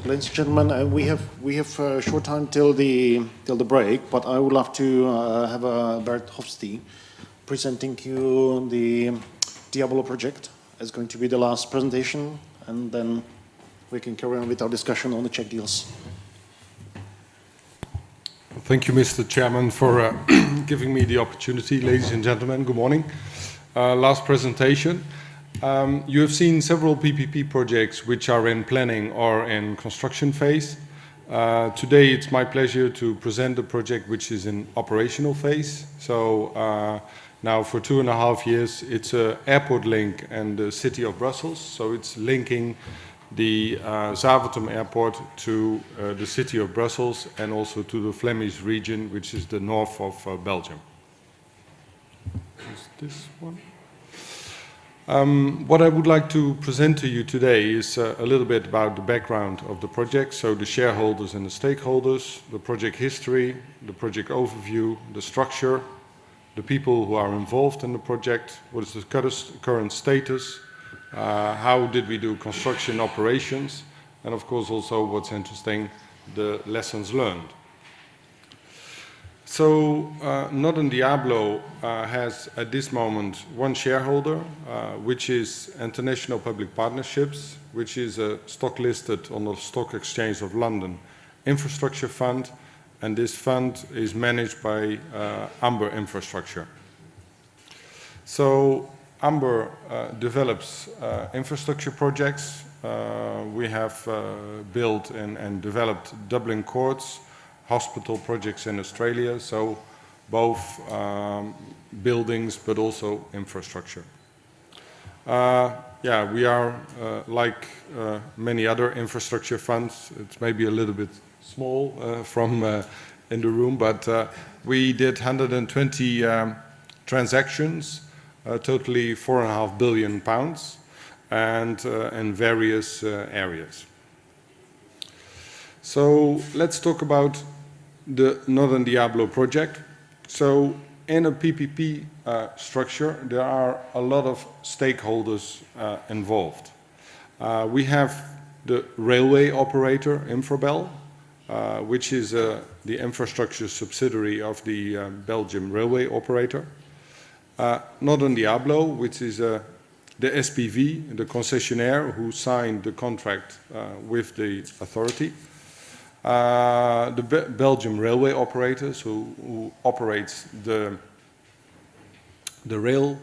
Ladies and gentlemen, we have a short time till the break, but I would love to have Bert Hofstee presenting you the Diabolo project. It's going to be the last presentation, and then we can carry on with our discussion on the Czech deals. Thank you, Mr. Chairman, for giving me the opportunity. Ladies and gentlemen, good morning. Last presentation. You have seen several PPP projects which are in planning or in construction phase. Today it's my pleasure to present a project which is in operational phase. So now for 2.5 years it's an airport link and the city of Brussels. So it's linking the Zaventem airport to the city of Brussels and also to the Flemish region, which is the north of Belgium. Is this one? What I would like to present to you today is a little bit about the background of the project, so the shareholders and the stakeholders, the project history, the project overview, the structure, the people who are involved in the project, what is the current status, how did we do construction operations, and of course also what's interesting, the lessons learned. So Northern Diabolo has at this moment one shareholder, which is International Public Partnerships, which is a stock listed on the Stock Exchange of London infrastructure fund, and this fund is managed by Amber Infrastructure. So Amber develops infrastructure projects. We have built and developed Dublin courts, hospital projects in Australia, so both buildings but also infrastructure. Yeah, we are like many other infrastructure funds. It's maybe a little bit small from in the room, but we did 120 transactions, totally £4.5 billion, and in various areas. So let's talk about the Northern Diabolo project. So in a PPP structure, there are a lot of stakeholders involved. We have the railway operator, Infrabel, which is the infrastructure subsidiary of the Belgian railway operator. Northern Diabolo, which is the SPV, the concessionaire who signed the contract with the authority. The Belgian railway operators who operates the rail.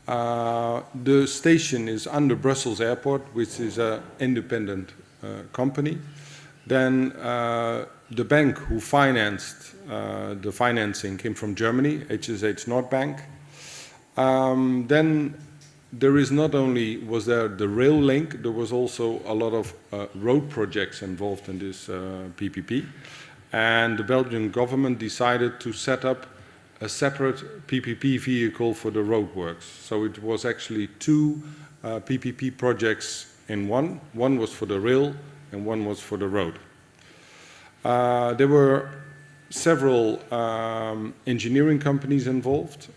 The station is under Brussels Airport, which is an independent company. Then the bank who financed the financing came from Germany, HSH Nordbank. Then there is not only was there the rail link, there was also a lot of road projects involved in this PPP. And the Belgian government decided to set up a separate PPP vehicle for the roadworks. So it was actually two PPP projects in one. One was for the rail and one was for the road. There were several engineering companies involved.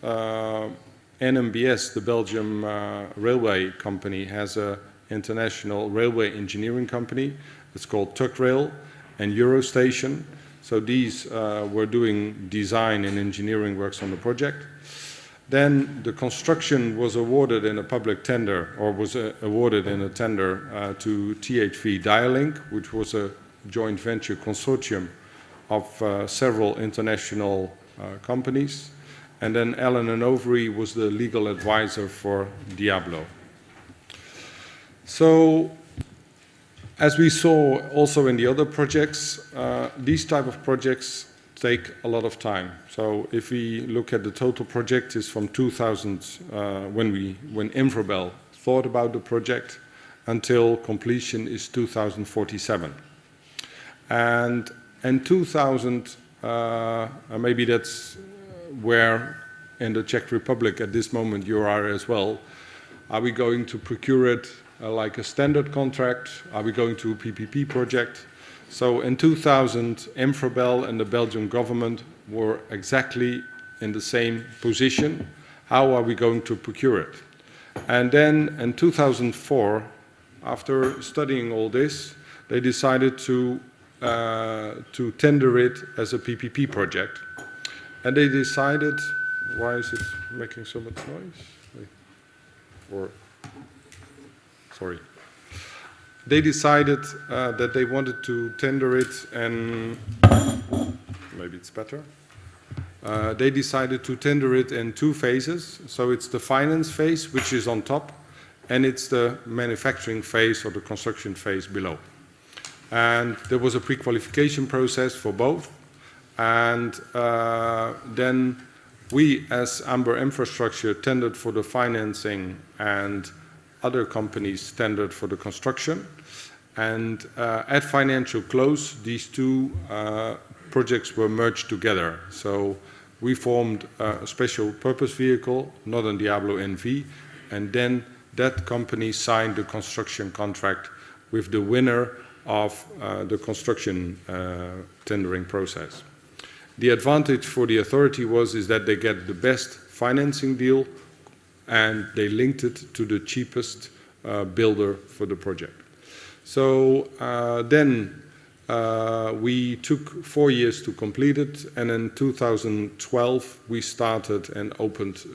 NMBS, the Belgium railway company, has an international railway engineering company. It's called TugRail and Eurostation. So these were doing design and engineering works on the project. Then the construction was awarded in a public tender, or was awarded in a tender to THV Dialink, which was a joint venture consortium of several international companies. And then Allen & Overy was the legal advisor for Diabolo. So, as we saw also in the other projects, these type of projects take a lot of time. So if we look at the total project is from 2000, when Infrabel thought about the project, until completion is 2047. And in 2000, maybe that's where in the Czech Republic at this moment you are as well. Are we going to procure it like a standard contract? Are we going to a PPP project? So in 2000, Infrabel and the Belgian government were exactly in the same position. How are we going to procure it? And then in 2004, after studying all this, they decided to tender it as a PPP project. And they decided, why is it making so much noise? Sorry. They decided that they wanted to tender it, and maybe it's better. They decided to tender it in 2 phases. So it's the finance phase, which is on top, and it's the manufacturing phase or the construction phase below. And there was a pre-qualification process for both. And then we, as Amber Infrastructure, tendered for the financing, and other companies tendered for the construction. And at financial close, these 2 projects were merged together. So we formed a special purpose vehicle, Northern Diabolo NV, and then that company signed the construction contract with the winner of the construction tendering process. The advantage for the authority is that they get the best financing deal, and they linked it to the cheapest builder for the project. So then we took 4 years to complete it, and in 2012 we started and opened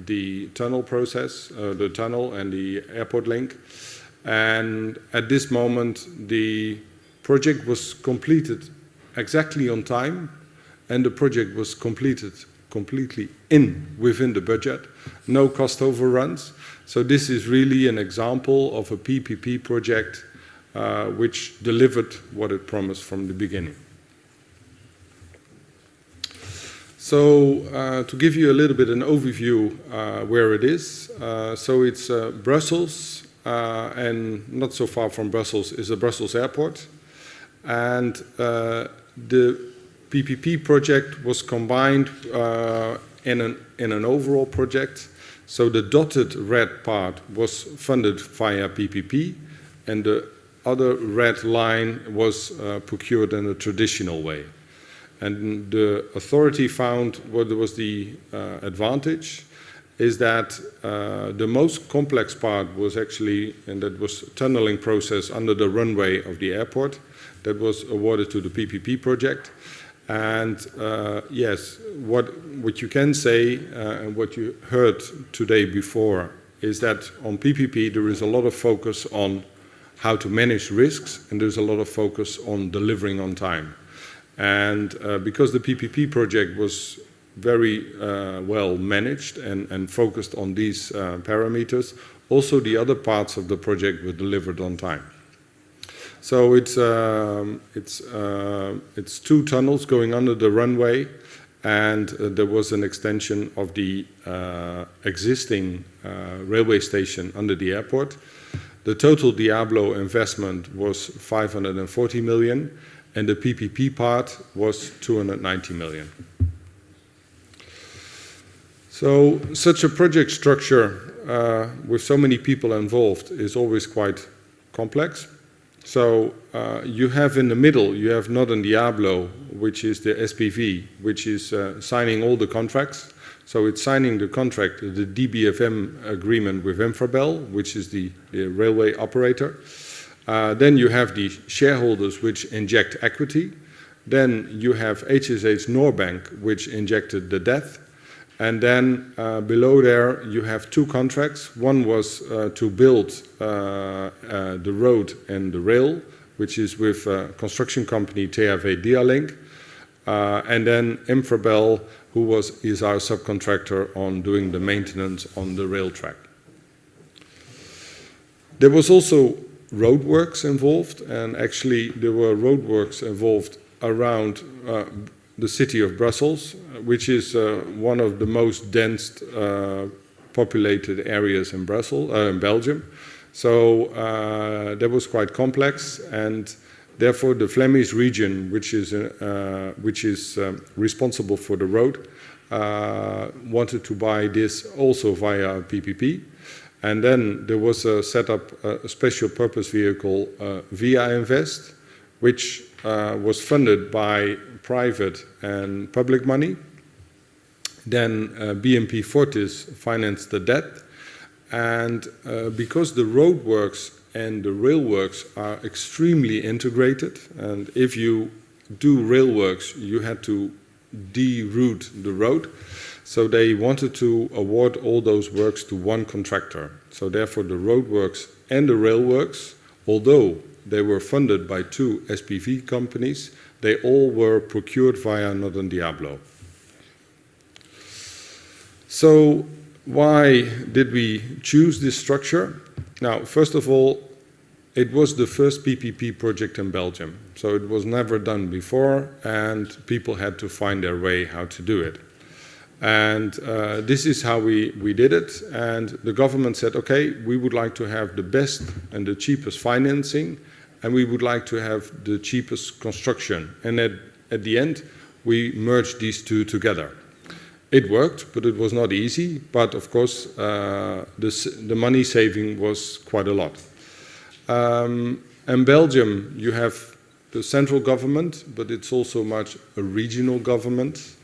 the tunnel process, the tunnel and the airport link. And at this moment, the project was completed exactly on time, and the project was completed completely within the budget, no cost overruns. So this is really an example of a PPP project which delivered what it promised from the beginning. So to give you a little bit an overview where it is, so it's Brussels, and not so far from Brussels is the Brussels airport. And the PPP project was combined in an overall project. So the dotted red part was funded via PPP, and the other red line was procured in a traditional way. And the authority found what was the advantage is that the most complex part was actually, and that was tunneling process under the runway of the airport, that was awarded to the PPP project. And yes, what you can say and what you heard today before is that on PPP there is a lot of focus on how to manage risks, and there's a lot of focus on delivering on time. And because the PPP project was very well managed and focused on these parameters, also the other parts of the project were delivered on time. So it's 2 tunnels going under the runway, and there was an extension of the existing railway station under the airport. The total Diabolo investment was 540 million, and the PPP part was 290 million. So such a project structure with so many people involved is always quite complex. So you have in the middle, you have Northern Diabolo, which is the SPV, which is signing all the contracts. So it's signing the contract, the DBFM agreement with Infrabel, which is the railway operator. Then you have the shareholders which inject equity. Then you have HSH Norbank, which injected the debt. And then below there you have 2 contracts. One was to build the road and the rail, which is with construction company THV Dialink. And then Infrabel, who is our subcontractor on doing the maintenance on the rail track. There was also roadworks involved, and actually there were roadworks involved around the city of Brussels, which is one of the most dense populated areas in Belgium. So that was quite complex, and therefore the Flemish region, which is responsible for the road, wanted to buy this also via PPP. And then there was set up a special purpose vehicle via Invest, which was funded by private and public money. Then BNP Fortis financed the debt. And because the roadworks and the rail works are extremely integrated. And if you do rail works, you had to de-route the road. So they wanted to award all those works to one contractor. So therefore the road works and the rail works, although they were funded by 2 SPV companies, they all were procured via Northern Diabolo. So why did we choose this structure? Now, first of all, it was the first PPP project in Belgium. So it was never done before, and people had to find their way how to do it. And this is how we did it. And the government said, okay, we would like to have the best and the cheapest financing, and we would like to have the cheapest construction. And at the end, we merged these two together. It worked, but it was not easy. But of course, the money saving was quite a lot. In Belgium, you have the central government, but it's also much a regional government.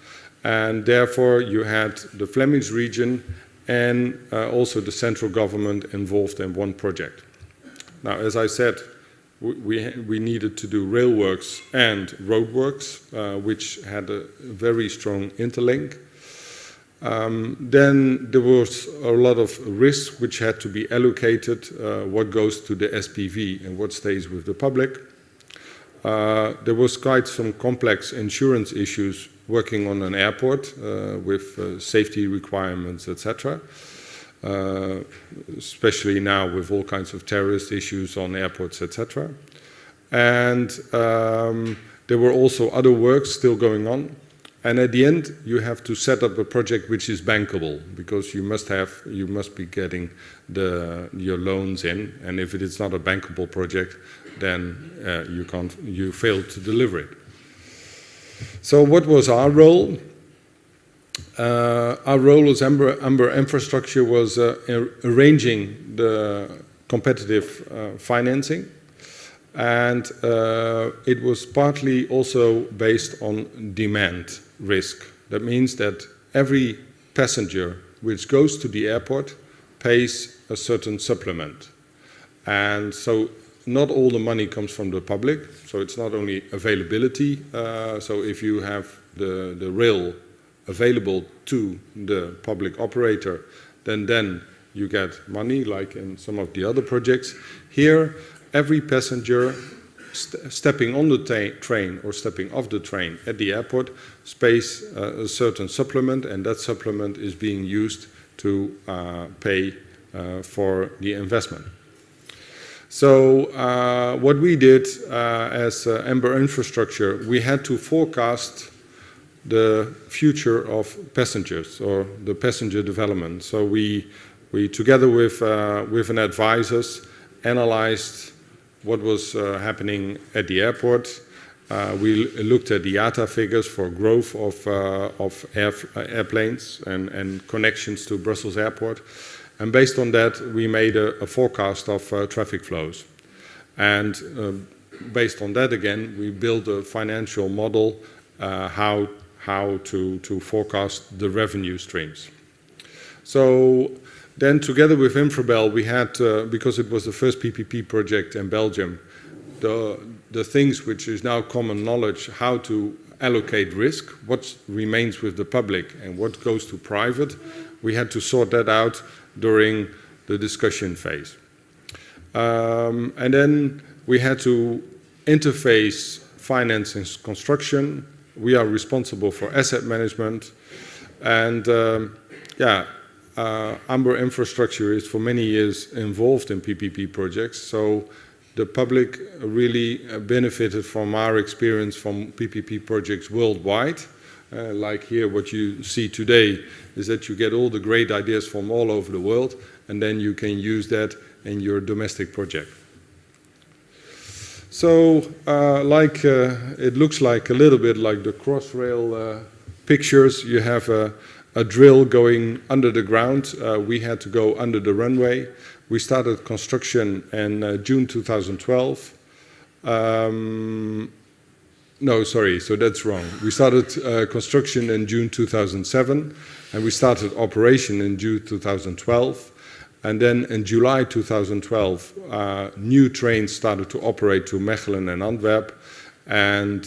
And therefore, you had the Flemish region and also the central government involved in one project. Now, as I said, we needed to do rail works and road works, which had a very strong interlink. Then there was a lot of risk which had to be allocated, what goes to the SPV and what stays with the public. There was quite some complex insurance issues working on an airport with safety requirements, etc. Especially now with all kinds of terrorist issues on airports, etc. And there were also other works still going on. And at the end, you have to set up a project which is bankable, because you must be getting your loans in, and if it is not a bankable project, then you fail to deliver it. So what was our role? Our role as Amber Infrastructure was arranging the competitive financing, and it was partly also based on demand risk. That means that every passenger which goes to the airport pays a certain supplement. And so not all the money comes from the public, so it's not only availability. So if you have the rail available to the public operator, then you get money, like in some of the other projects. Here, every passenger stepping on the train or stepping off the train at the airport pays a certain supplement, and that supplement is being used to pay for the investment. So what we did as Amber Infrastructure, we had to forecast the future of passengers or the passenger development. So we together with an advisors, analyzed what was happening at the airport. We looked at the IATA figures for growth of airplanes and connections to Brussels Airport. And based on that, we made a forecast of traffic flows. And based on that, again, we built a financial model how to forecast the revenue streams. So then together with Infrabel, we had, because it was the first PPP project in Belgium, the things which is now common knowledge, how to allocate risk, what remains with the public and what goes to private, we had to sort that out during the discussion phase. And then we had to interface finance and construction. We are responsible for asset management. And Amber Infrastructure is for many years involved in PPP projects. So the public really benefited from our experience from PPP projects worldwide. Like here, what you see today is that you get all the great ideas from all over the world, and then you can use that in your domestic project. So, it looks like a little bit like the Crossrail pictures. You have a drill going under the ground. We had to go under the runway. We started construction in June 2012. No, sorry, so that's wrong. We started construction in June 2007, and we started operation in June 2012. And then in July 2012, new trains started to operate to Mechelen and Antwerp. And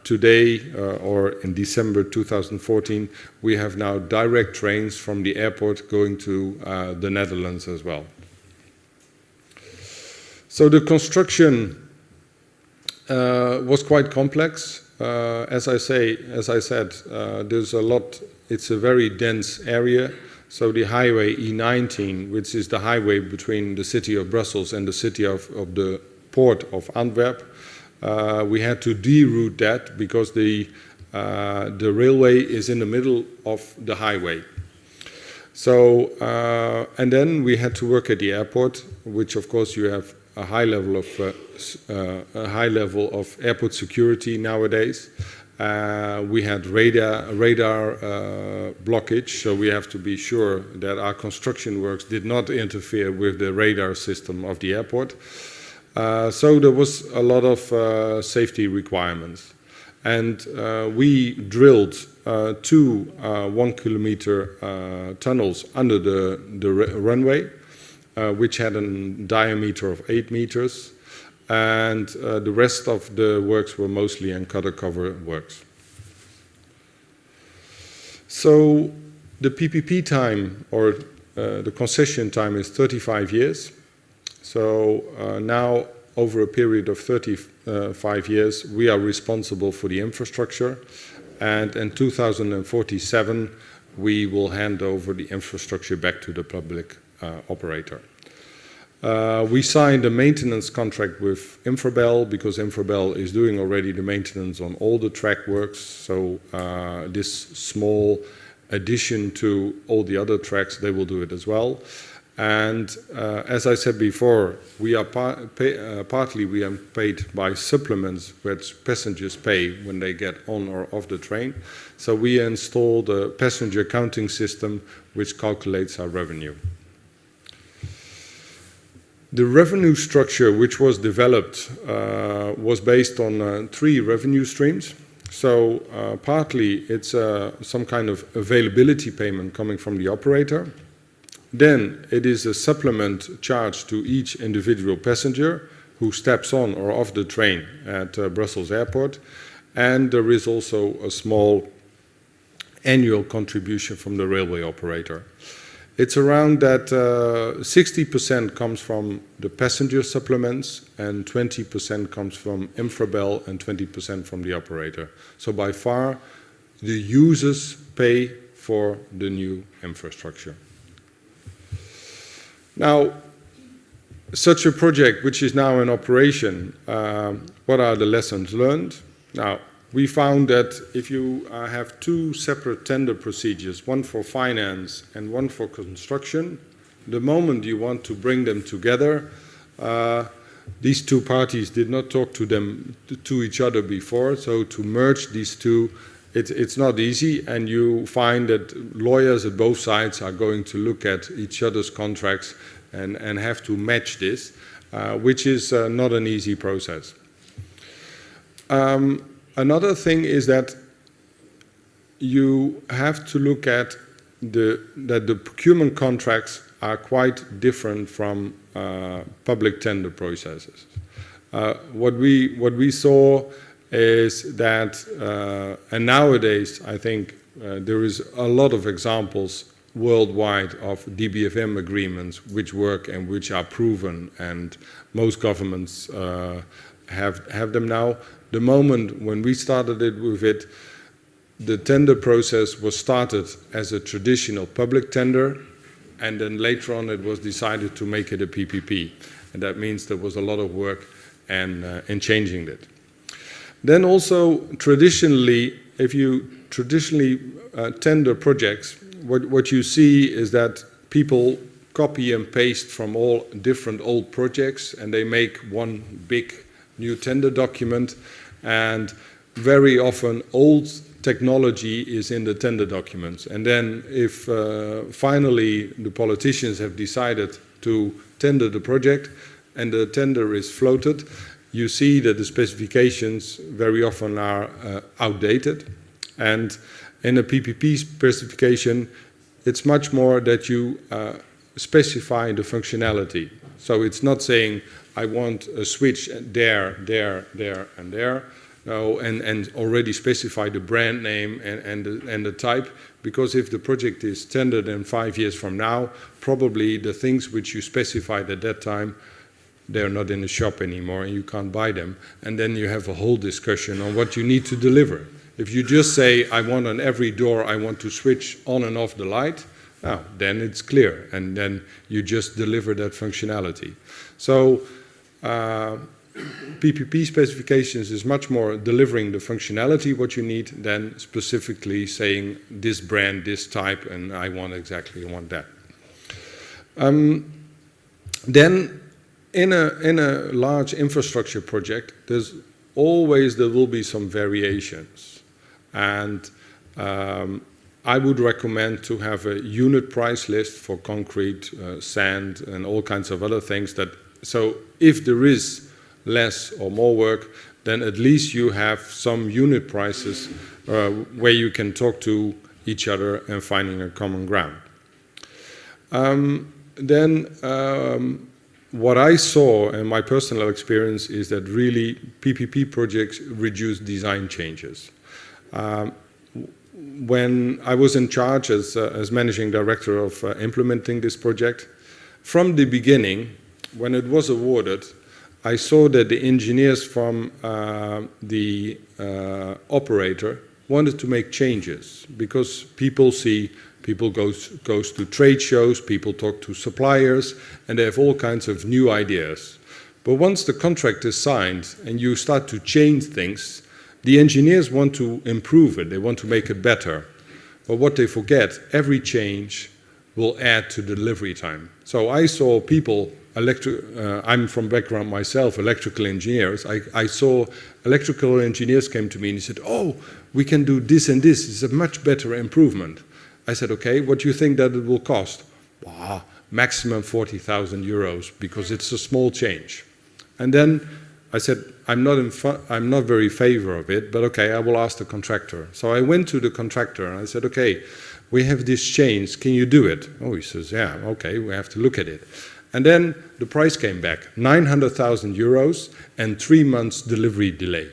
today, or in December 2014, we have now direct trains from the airport going to the Netherlands as well. So the construction was quite complex. As I said, there's a lot. It's a very dense area. So the highway E19, which is the highway between the city of Brussels and the city of the port of Antwerp, we had to deroute that because the railway is in the middle of the highway. So and then we had to work at the airport, which of course you have a high level of airport security nowadays. We had radar blockage, so we have to be sure that our construction works did not interfere with the radar system of the airport. So there was a lot of safety requirements. And we drilled two 1 kilometer tunnels under the runway, which had a diameter of 8 meters. And the rest of the works were mostly in cover works. So the PPP time, or the concession time, is 35 years. So now, over a period of 35 years, we are responsible for the infrastructure. And in 2047, we will hand over the infrastructure back to the public operator. We signed a maintenance contract with Infrabel because Infrabel is doing already the maintenance on all the track works. So this small addition to all the other tracks, they will do it as well. And as I said before, we are partly we are paid by supplements which passengers pay when they get on or off the train. So we installed a passenger accounting system which calculates our revenue. The revenue structure which was developed was based on 3 revenue streams. So partly it's some kind of availability payment coming from the operator. Then it is a supplement charge to each individual passenger who steps on or off the train at Brussels Airport. And there is also a small annual contribution from the railway operator. It's around that 60% comes from the passenger supplements and 20% comes from Infrabel and 20% from the operator. So by far, the users pay for the new infrastructure. Now, such a project which is now in operation, what are the lessons learned? Now, we found that if you have 2 separate tender procedures, one for finance and one for construction, the moment you want to bring them together, these 2 parties did not talk to each other before, so to merge these 2, it's not easy, and you find that lawyers at both sides are going to look at each other's contracts and have to match this, which is not an easy process. Another thing is that you have to look at that the procurement contracts are quite different from public tender processes. What we saw is that, and nowadays I think there is a lot of examples worldwide of DBFM agreements which work and which are proven, and most governments have them now. The moment when we started with it, the tender process was started as a traditional public tender, and then later on it was decided to make it a PPP. And that means there was a lot of work in changing it. Then also, traditionally, if you traditionally tender projects, what you see is that people copy and paste from all different old projects, and they make one big new tender document, and very often old technology is in the tender documents. And then if finally the politicians have decided to tender the project and the tender is floated, you see that the specifications very often are outdated. And in a PPP specification, it's much more that you specify the functionality. So it's not saying, I want a switch there, there, there, and there. No, and already specify the brand name and the type, because if the project is tendered in 5 years from now, probably the things which you specified at that time, they're not in the shop anymore and you can't buy them. And then you have a whole discussion on what you need to deliver. If you just say, I want on every door, I want to switch on and off the light, now, then it's clear, and then you just deliver that functionality. So PPP specifications is much more delivering the functionality what you need than specifically saying this brand, this type, and I want that. Then in a large infrastructure project, there will be some variations, and I would recommend to have a unit price list for concrete, sand, and all kinds of other things. So if there is less or more work, then at least you have some unit prices where you can talk to each other and finding a common ground. What I saw in my personal experience is that really PPP projects reduce design changes. When I was in charge as managing director of implementing this project, from the beginning, when it was awarded, I saw that the engineers from the operator wanted to make changes because people goes to trade shows, people talk to suppliers, and they have all kinds of new ideas. But once the contract is signed and you start to change things, the engineers want to improve it, they want to make it better. But what they forget, every change will add to the delivery time. So I saw people, I'm from background myself, electrical engineers. I saw electrical engineers came to me and he said, oh, we can do this and this, it's a much better improvement. I said, okay, what do you think that it will cost? Maximum 40,000 euros because it's a small change. And then I said, I'm not very favor of it, but okay, I will ask the contractor. So I went to the contractor and I said, okay, we have this change, can you do it? Oh, he says, yeah, okay, we have to look at it. And then the price came back, 900,000 euros and 3 months delivery delay.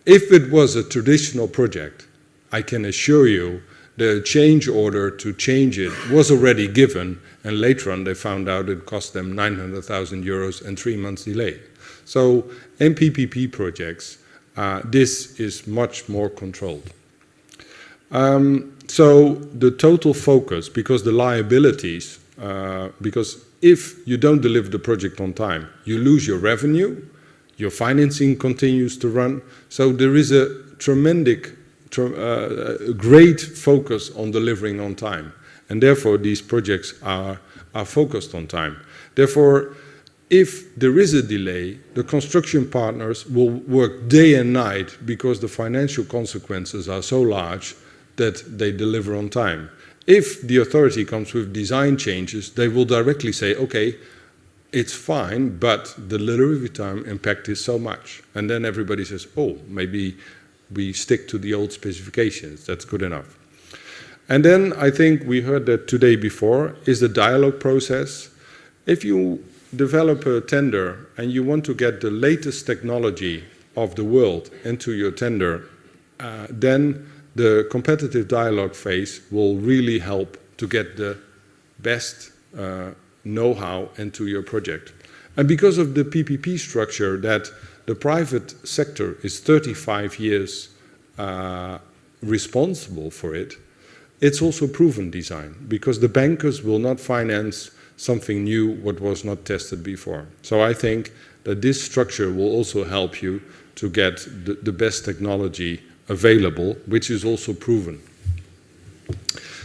If it was a traditional project, I can assure you the change order to change it was already given, and later on they found out it cost them 900,000 euros and 3 months delay. So in PPP projects, this is much more controlled. So the total focus, because the liabilities, because if you don't deliver the project on time, you lose your revenue, your financing continues to run, so there is a great focus on delivering on time, and therefore these projects are focused on time. Therefore, if there is a delay, the construction partners will work day and night because the financial consequences are so large that they deliver on time. If the authority comes with design changes, they will directly say, okay, it's fine, but the delivery time impact is so much. And then everybody says, oh, maybe we stick to the old specifications, that's good enough. And then I think we heard that today before, is the dialogue process. If you develop a tender and you want to get the latest technology of the world into your tender, then the competitive dialogue phase will really help to get the best know-how into your project. And because of the PPP structure that the private sector is 35 years responsible for it, it's also proven design because the bankers will not finance something new what was not tested before. So I think that this structure will also help you to get the best technology available, which is also proven.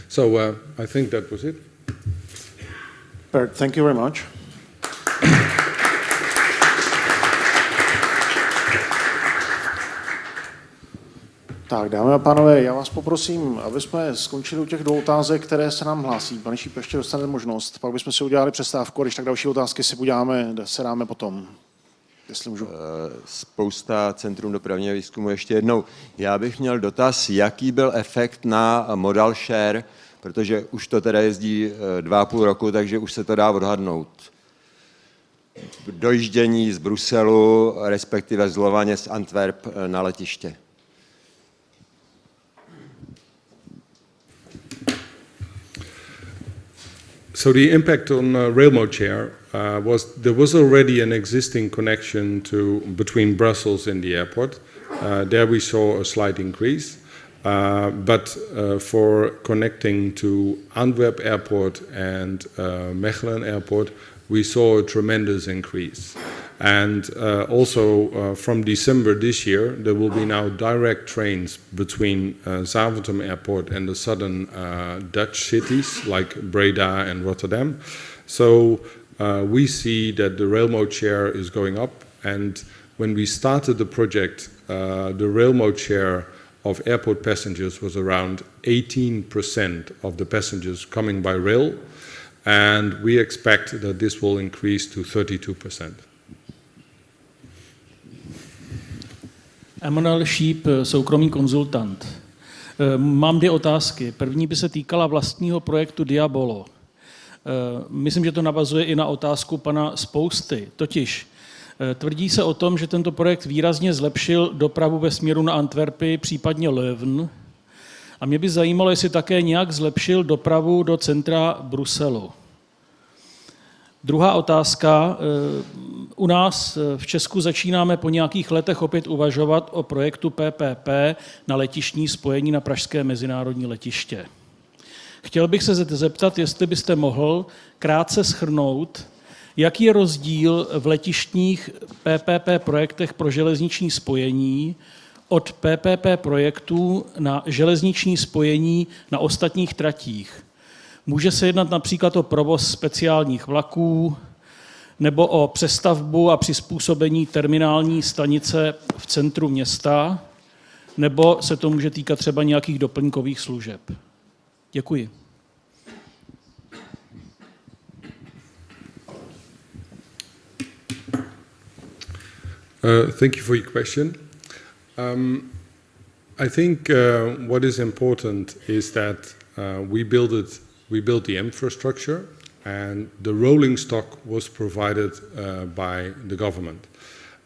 So I think that was it. Bert, thank you very much. Tak, dámy a pánové, já vás poprosím, aby jsme skončili u těch dvou otázek, které se nám hlásí. Pane Šíp, ještě dostanete možnost. Pak bychom si udělali přestávku, a když tak další otázky si dáme potom. Jestli můžu. Spousta Centrum dopravního výzkumu. Ještě jednou, já bych měl dotaz, jaký byl efekt na modal share, protože už to teda jezdí 2,5 roku, takže už se to dá odhadnout. Dojíždění z Bruselu, respektive z Lovaně z Antwerp na letiště. So the impact on rail mode share there was already an existing connection between Brussels and the airport. There we saw a slight increase, but for connecting to Antwerp Airport and Mechelen Airport, we saw a tremendous increase. And also from December this year, there will be now direct trains between Zaventem Airport and the southern Dutch cities like Breda and Rotterdam. So we see that the rail mode share is going up. And when we started the project, the rail mode share of airport passengers was around 18% of the passengers coming by rail. And we expect that this will increase to 32%. Emanuel Šíp, soukromý konzultant. Mám 2 otázky. První by se týkala vlastního projektu Diabolo. Myslím, že to navazuje i na otázku pana Spousty. Totiž tvrdí se o tom, že tento projekt výrazně zlepšil dopravu ve směru na Antwerpy, případně Leuven. A mě by zajímalo, jestli také nějak zlepšil dopravu do centra Bruselu. Druhá otázka. U nás v Česku začínáme po nějakých letech opět uvažovat o projektu PPP na letištní spojení na pražské mezinárodní letiště. Chtěl bych se zeptat, jestli byste mohl krátce shrnout, jaký je rozdíl v letištních PPP projektech pro železniční spojení od PPP projektů na železniční spojení na ostatních tratích. Může se jednat například o provoz speciálních vlaků nebo o přestavbu a přizpůsobení terminální stanice v centru města, nebo se to může týkat třeba nějakých doplňkových služeb. Děkuji. Thank you for your question. I think what is important is that we built the infrastructure, and the rolling stock was provided by the government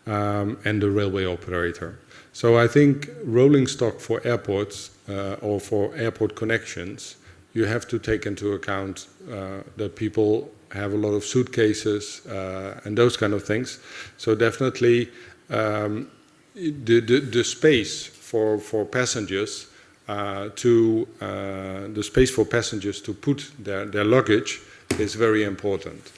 and the railway operator. So I think rolling stock for airports or for airport connections, you have to take into account that people have a lot of suitcases and those kind of things. So definitely the space for passengers to put their luggage is very important.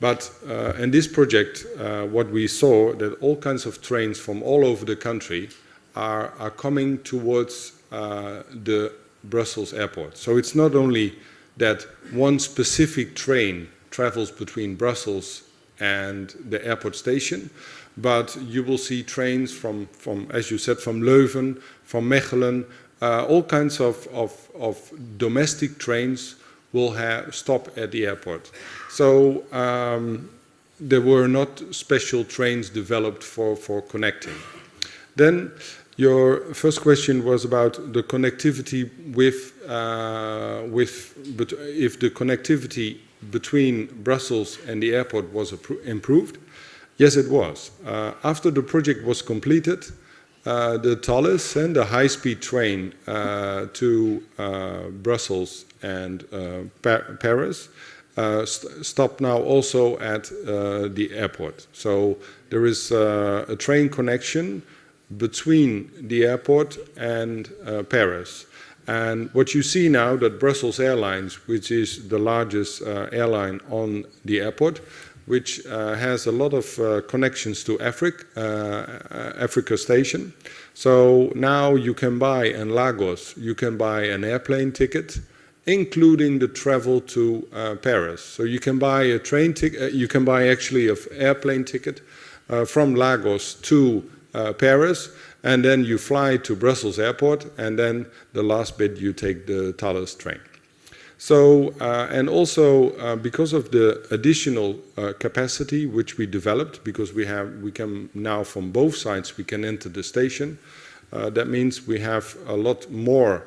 But in this project, what we saw that all kinds of trains from all over the country are coming towards the Brussels airport. So it's not only that one specific train travels between Brussels and the airport station, but you will see trains from as you said, from Leuven, from Mechelen, all kinds of domestic trains will stop at the airport. So there were not special trains developed for connecting. Then your first question was about the connectivity if the connectivity between Brussels and the airport was improved. Yes, it was. After the project was completed, the Thalys and the high-speed train to Brussels and Paris stop now also at the airport. So there is a train connection between the airport and Paris. And what you see now, that Brussels Airlines, which is the largest airline on the airport, which has a lot of connections to Africa Station. So now you can buy in Lagos, you can buy an airplane ticket, including the travel to Paris. So you can buy a train ticket, you can buy actually an airplane ticket from Lagos to Paris, and then you fly to Brussels Airport, and then the last bit you take the Thalys train. So, and also because of the additional capacity which we developed, because we can now from both sides we can enter the station. That means we have a lot more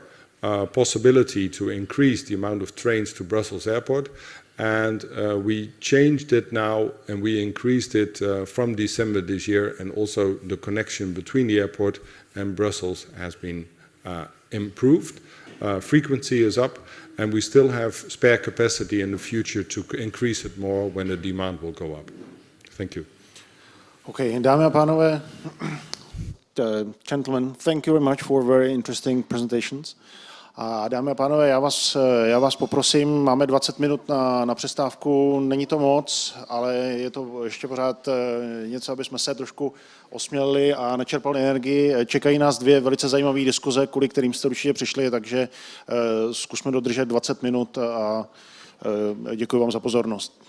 possibility to increase the amount of trains to Brussels Airport. And we changed it now, and we increased it from December this year, and also the connection between the airport and Brussels has been improved. Frequency is up, and we still have spare capacity in the future to increase it more when the demand will go up. Thank you. Okay, dámy a pánové, gentlemen, thank you very much for very interesting presentations. A dámy a pánové, já vás poprosím, máme 20 minut na přestávku, není to moc, ale je to ještě pořád něco, aby jsme se trošku osmělili a nečerpali energii. Čekají nás 2 velice zajímavé diskuze, kvůli kterým jste určitě přišli, takže zkusme dodržet 20 minut a děkuji vám za pozornost.